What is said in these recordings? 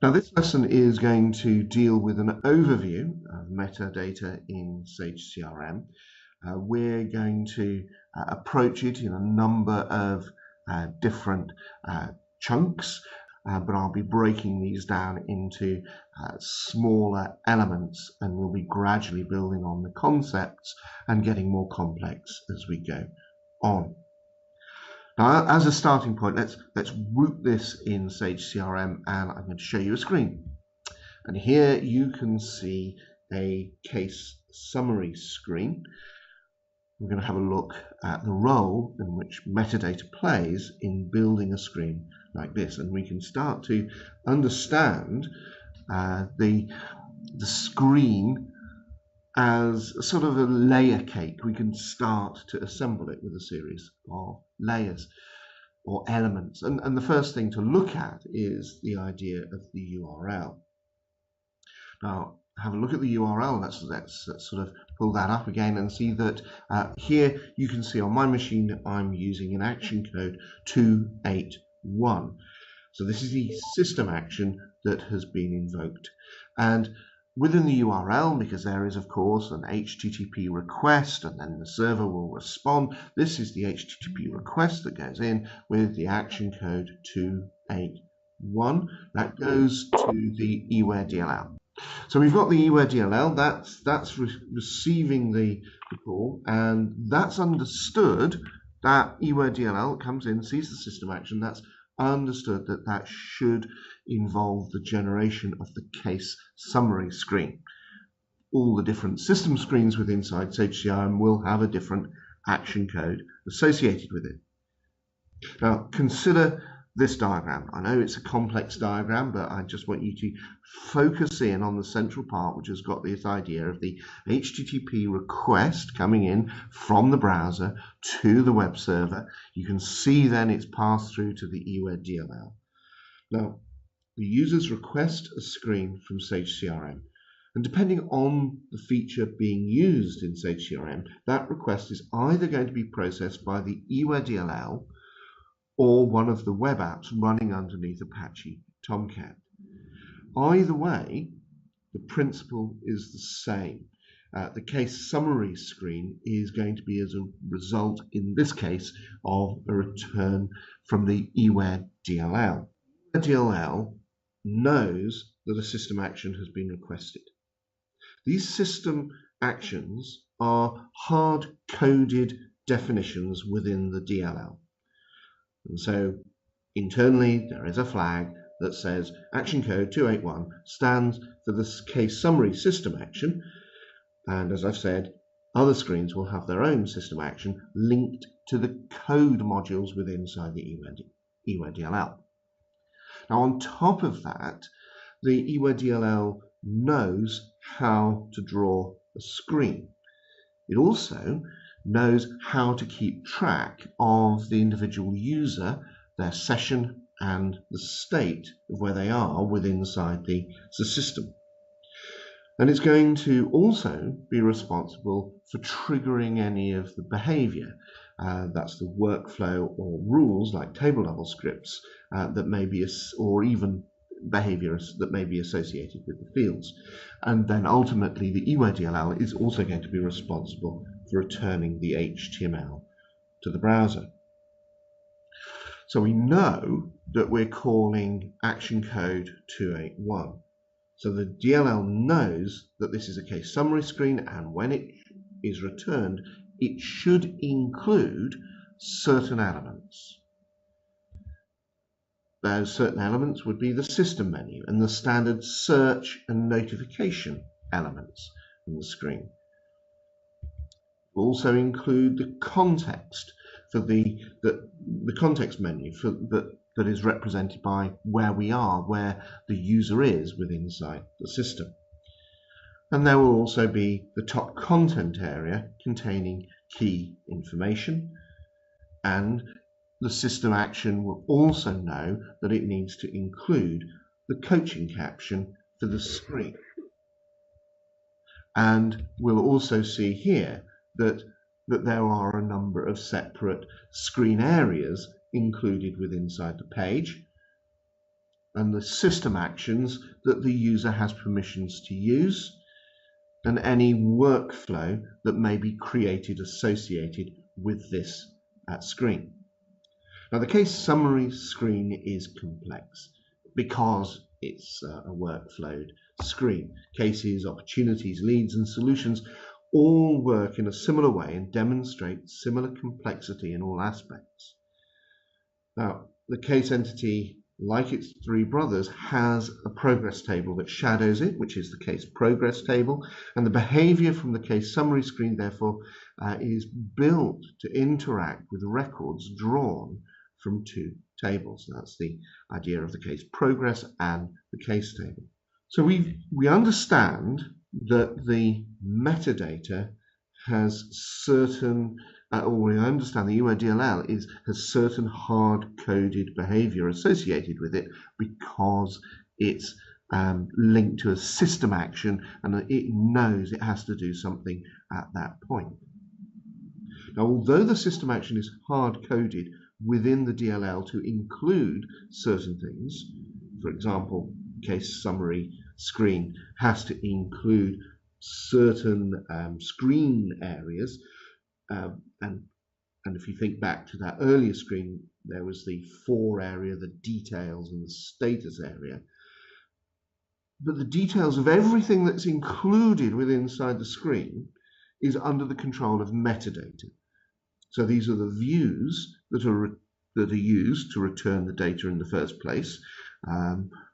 Now, this lesson is going to deal with an overview of metadata in Sage CRM. We're going to approach it in a number of different chunks, but I'll be breaking these down into smaller elements, and we'll be gradually building on the concepts and getting more complex as we go on. Now, as a starting point, let's root this in Sage CRM, and I'm going to show you a screen. And here you can see a case summary screen. We're going to have a look at the role in which metadata plays in building a screen like this, and we can start to understand the screen as sort of a layer cake. We can start to assemble it with a series of layers or elements. And the first thing to look at is the idea of the URL. Now, have a look at the URL. Let's sort of pull that up again and see that here you can see on my machine that I'm using an action code 281. So this is the system action that has been invoked. And within the URL, because there is, of course, an HTTP request, and then the server will respond. This is the HTTP request that goes in with the action code 281. That goes to the EWARE DLL. So we've got the EWARE DLL. That's receiving the call, and that's understood. That EWARE DLL comes in, sees the system action. That's understood that should involve the generation of the case summary screen. All the different system screens within Sage CRM will have a different action code associated with it. Now, consider this diagram. I know it's a complex diagram, but I just want you to focus in on the central part, which has got this idea of the HTTP request coming in from the browser to the web server. You can see then it's passed through to the EWARE DLL. Now, the users request a screen from Sage CRM, and depending on the feature being used in Sage CRM, that request is either going to be processed by the EWARE DLL or one of the web apps running underneath Apache Tomcat. Either way, the principle is the same. The case summary screen is going to be as a result, in this case, of a return from the EWARE DLL. The DLL knows that a system action has been requested. These system actions are hard-coded definitions within the DLL. And so internally there is a flag that says action code 281 stands for this case summary system action, and as I've said, other screens will have their own system action linked to the code modules within inside the EWARE DLL. Now, on top of that, the EWARE DLL knows how to draw a screen. It also knows how to keep track of the individual user, their session, and the state of where they are within inside the system. And it's going to also be responsible for triggering any of the behavior. That's the workflow or rules like table level scripts that may be, or even behaviors that may be associated with the fields. And then ultimately the EWARE DLL is also going to be responsible for returning the HTML to the browser. So we know that we're calling action code 281. So the DLL knows that this is a case summary screen, and when it is returned, it should include certain elements. Those certain elements would be the system menu and the standard search and notification elements in the screen. We'll also include the context for the context menu for that is represented by where we are, where the user is within inside the system. And there will also be the top content area containing key information, and the system action will also know that it needs to include the coaching caption for the screen. And we'll also see here that there are a number of separate screen areas included within inside the page. and the system actions that the user has permissions to use, and any workflow that may be created associated with this screen. Now, the case summary screen is complex because it's a workflowed screen. Cases, opportunities, leads, and solutions all work in a similar way and demonstrate similar complexity in all aspects. Now, the case entity, like its three brothers, has a progress table that shadows it, which is the case progress table, and the behavior from the case summary screen, therefore, is built to interact with records drawn from two tables. That's the idea of the case progress and the case table. So we understand that the metadata has certain, or we understand the UIDLL has certain hard-coded behavior associated with it because it's linked to a system action and it knows it has to do something at that point. Now, although the system action is hard-coded within the DLL to include certain things, for example, case summary screen has to include certain screen areas, and if you think back to that earlier screen, there was the for area, the details, and the status area. But the details of everything that's included within inside the screen is under the control of metadata. So these are the views that are used to return the data in the first place.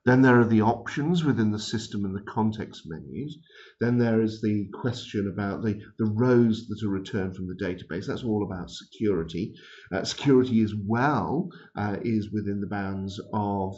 Then there are the options within the system and the context menus. Then there is the question about the rows that are returned from the database. That's all about security. Security as well is within the bounds of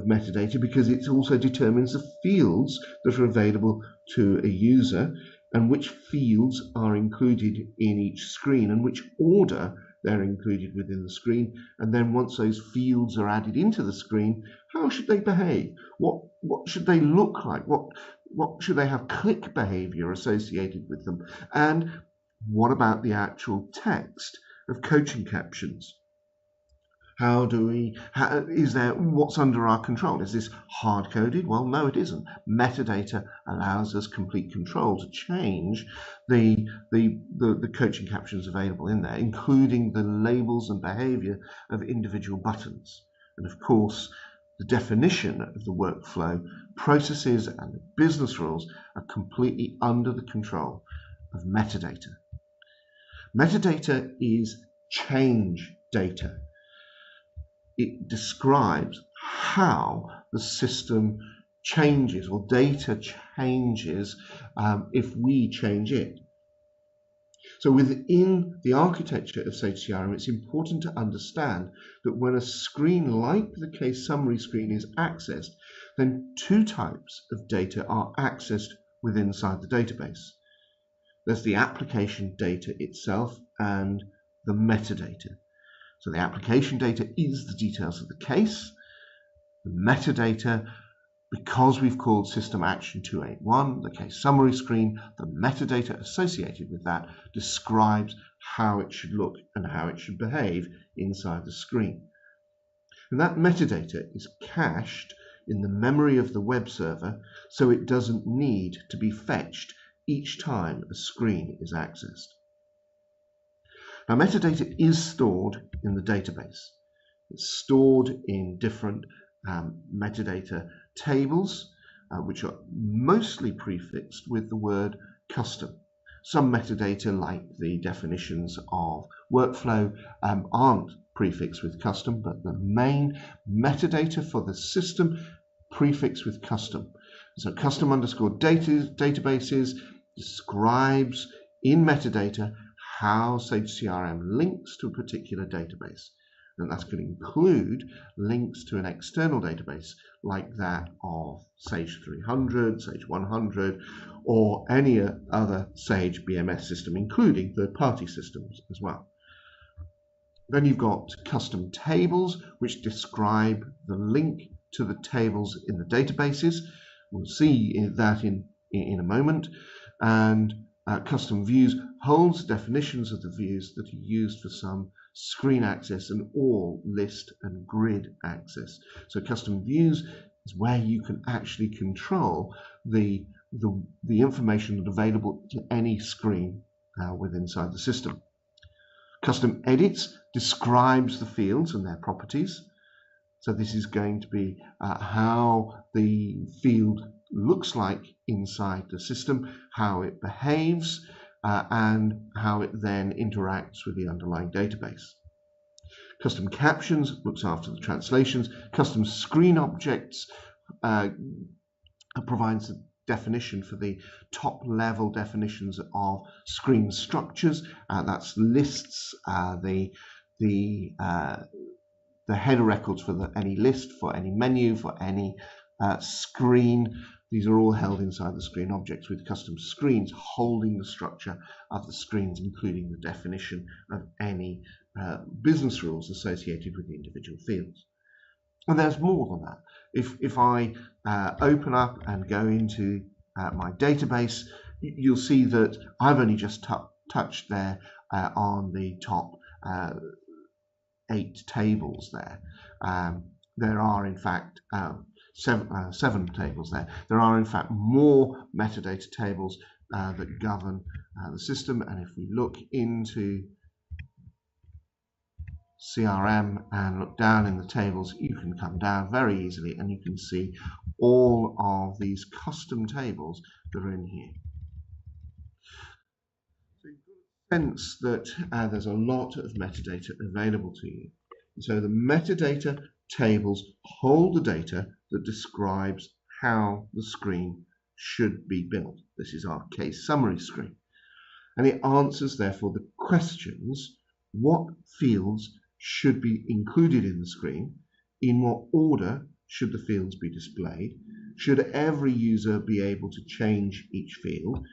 metadata, because it also determines the fields that are available to a user and which fields are included in each screen and which order they're included within the screen. And then once those fields are added into the screen, how should they behave? What should they look like? What should they have click behavior associated with them? And what about the actual text of coaching captions? What's under our control? Is this hard-coded? Well, no, it isn't. Metadata allows us complete control to change the coaching captions available in there, including the labels and behavior of individual buttons. And of course, the definition of the workflow, processes, and the business rules are completely under the control of metadata. Metadata is change data. It describes how the system changes or data changes if we change it. So within the architecture of Sage CRM, it's important to understand that when a screen like the case summary screen is accessed, then two types of data are accessed within inside the database. There's the application data itself and the metadata. So the application data is the details of the case. The metadata, because we've called System Action 281, the case summary screen, the metadata associated with that describes how it should look and how it should behave inside the screen. And that metadata is cached in the memory of the web server, so it doesn't need to be fetched each time a screen is accessed. Now, metadata is stored in the database. It's stored in different metadata tables, which are mostly prefixed with the word custom. Some metadata, like the definitions of workflow, aren't prefixed with custom, but the main metadata for the system prefixed with custom. So custom underscore databases describes in metadata how Sage CRM links to a particular database. And that's going to include links to an external database like that of Sage 300, Sage 100, or any other Sage BMS system, including third-party systems as well. Then you've got custom tables, which describe the link to the tables in the databases. We'll see that in a moment. And custom views holds definitions of the views that are used for some screen access and all list and grid access. So custom views is where you can actually control the information that's available to any screen inside the system. Custom edits describes the fields and their properties. So this is going to be how the field looks like inside the system, how it behaves, and how it then interacts with the underlying database. Custom captions looks after the translations. Custom screen objects provides the definition for the top level definitions of screen structures. That's lists, the header records for any list, for any menu, for any screen. These are all held inside the screen objects, with custom screens holding the structure of the screens, including the definition of any business rules associated with the individual fields. And there's more than that. If I open up and go into my database, you'll see that I've only just touched there on the top 8 tables there. There are in fact 7 tables there. There are in fact more metadata tables that govern the system, and if we look into CRM and look down in the tables, you can come down very easily and you can see all of these custom tables that are in here. So you've got a sense that there's a lot of metadata available to you. So the metadata tables hold the data that describes how the screen should be built. This is our case summary screen. And it answers, therefore, the questions: what fields should be included in the screen, in what order should the fields be displayed, should every user be able to change each field,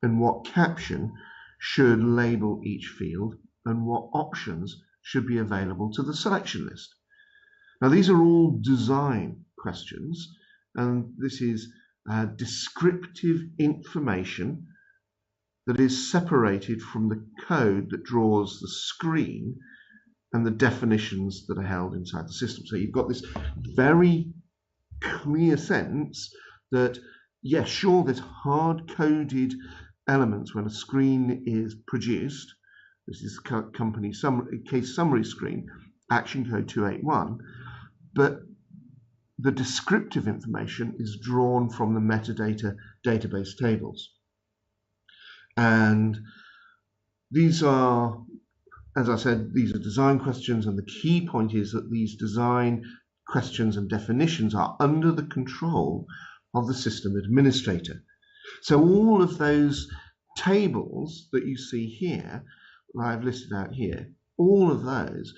and what caption should label each field, and what options should be available to the selection list. Now these are all design questions, and this is descriptive information that is separated from the code that draws the screen and the definitions that are held inside the system. So you've got this very clear sense that, yes, sure, there's hard-coded elements when a screen is produced. This is company case summary screen, action code 281, but the descriptive information is drawn from the metadata database tables. And these are, as I said, these are design questions, and the key point is that these design questions and definitions are under the control of the system administrator. So all of those tables that you see here, I've listed out here, all of those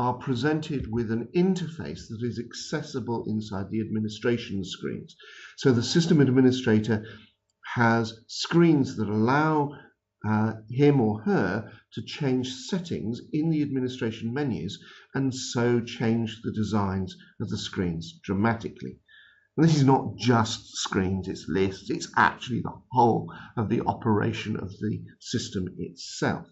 are presented with an interface that is accessible inside the administration screens. So the system administrator has screens that allow him or her to change settings in the administration menus, and so change the designs of the screens dramatically. And this is not just screens, it's lists, it's actually the whole of the operation of the system itself.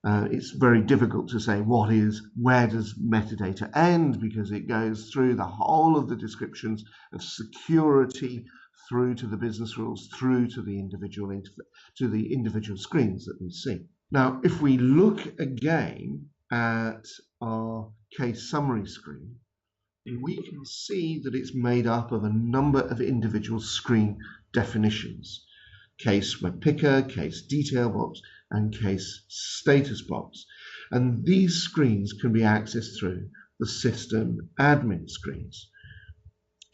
It's very difficult to say where does metadata end, because it goes through the whole of the descriptions of security, through to the business rules, through to the individual screens that we see. Now, if we look again at our case summary screen, we can see that it's made up of a number of individual screen definitions: case web picker, case detail box, and case status box. And these screens can be accessed through the system admin screens.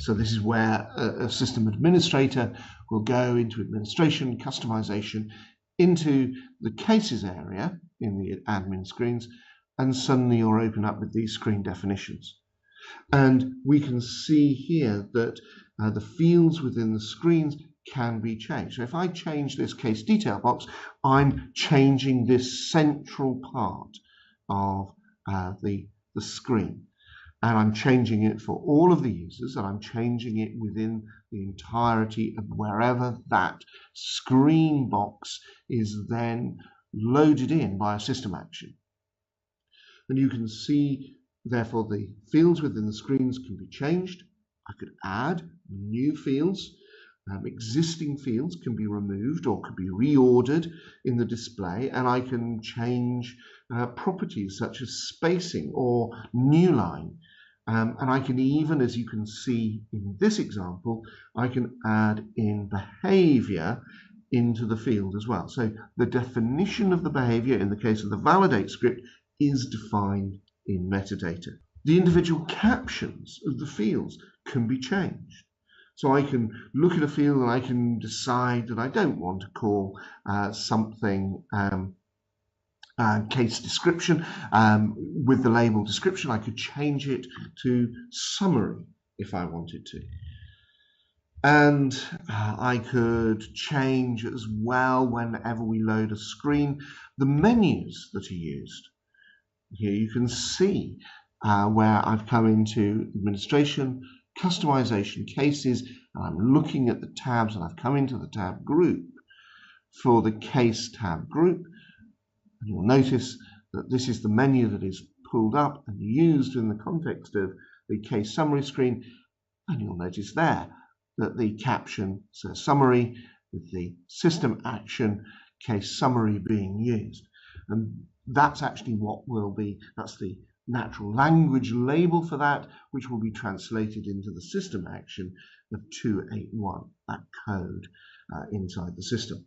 So this is where a system administrator will go into administration, customization, into the cases area in the admin screens, and suddenly you're open up with these screen definitions. And we can see here that the fields within the screens can be changed. So if I change this case detail box, I'm changing this central part of the screen. And I'm changing it for all of the users, and I'm changing it within the entirety of wherever that screen box is then loaded in by a system action. And you can see, therefore, the fields within the screens can be changed. I could add new fields. Existing fields can be removed or could be reordered in the display, and I can change properties such as spacing or new line. And I can even, as you can see in this example, I can add in behavior into the field as well. So the definition of the behavior in the case of the validate script is defined in metadata. The individual captions of the fields can be changed. So I can look at a field and I can decide that I don't want to call something case description with the label description. I could change it to summary if I wanted to. And I could change as well, whenever we load a screen, the menus that are used. Here you can see where I've come into administration, customization, cases, and I'm looking at the tabs, and I've come into the tab group for the case tab group. And you'll notice that this is the menu that is pulled up and used in the context of the case summary screen. And you'll notice there that the caption says summary with the system action case summary being used. And that's actually what will be, that's the natural language label for that, which will be translated into the system action of 281, that code inside the system.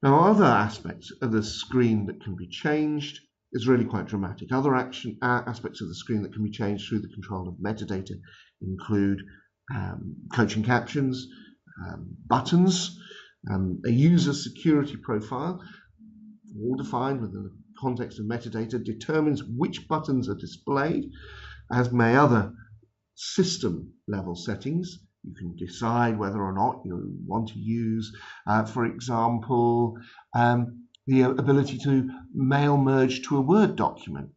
Now, other aspects of the screen that can be changed is really quite dramatic. Other aspects of the screen that can be changed through the control of metadata include coaching captions, buttons, a user security profile, all defined within the context of metadata, determines which buttons are displayed, as may other system level settings. You can decide whether or not you want to use, for example, the ability to mail merge to a Word document.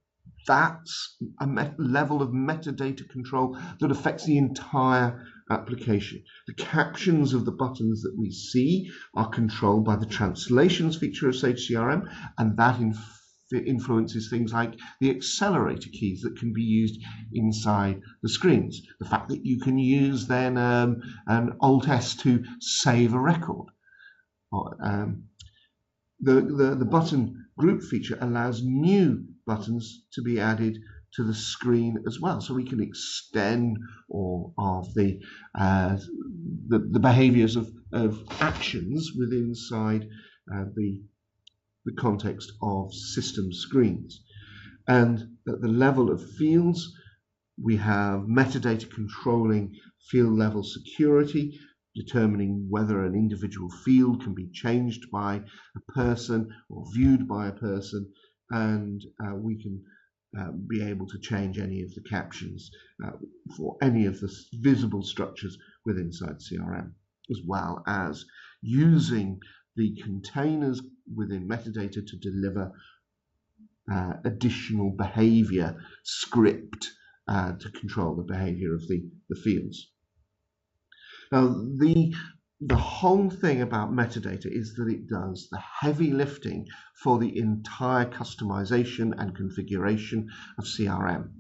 That's a level of metadata control that affects the entire application. The captions of the buttons that we see are controlled by the translations feature of Sage CRM, and that influences things like the accelerator keys that can be used inside the screens. The fact that you can use then an Alt-S to save a record. The button group feature allows new buttons to be added to the screen as well, so we can extend all of the behaviors of actions within inside the context of system screens. And at the level of fields, we have metadata controlling field level security, determining whether an individual field can be changed by a person or viewed by a person, and we can be able to change any of the captions for any of the visible structures within inside CRM, as well as using the containers within metadata to deliver additional behavior script to control the behavior of the fields. Now, the whole thing about metadata is that it does the heavy lifting for the entire customization and configuration of CRM.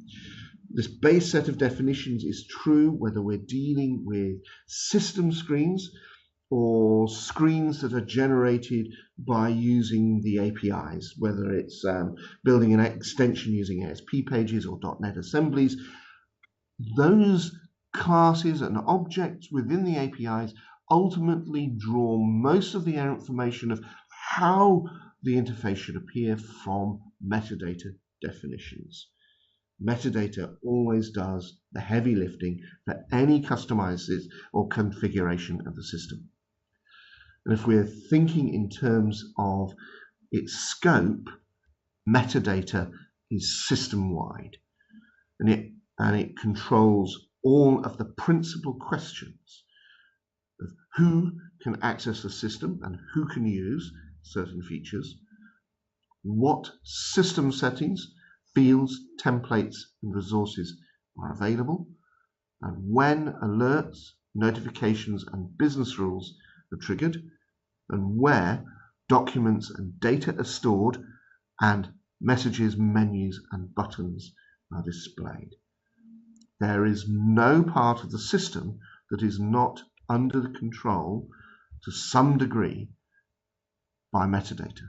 This base set of definitions is true whether we're dealing with system screens or screens that are generated by using the APIs, whether it's building an extension using ASP pages or .NET assemblies. Those classes and objects within the APIs ultimately draw most of the information of how the interface should appear from metadata definitions. Metadata always does the heavy lifting for any customizes or configuration of the system. And if we're thinking in terms of its scope, metadata is system-wide, and it controls all of the principal questions of who can access the system and who can use certain features, what system settings, fields, templates, and resources are available, and when alerts, notifications, and business rules are triggered, and where documents and data are stored, and messages, menus, and buttons are displayed. There is no part of the system that is not under the control to some degree by metadata.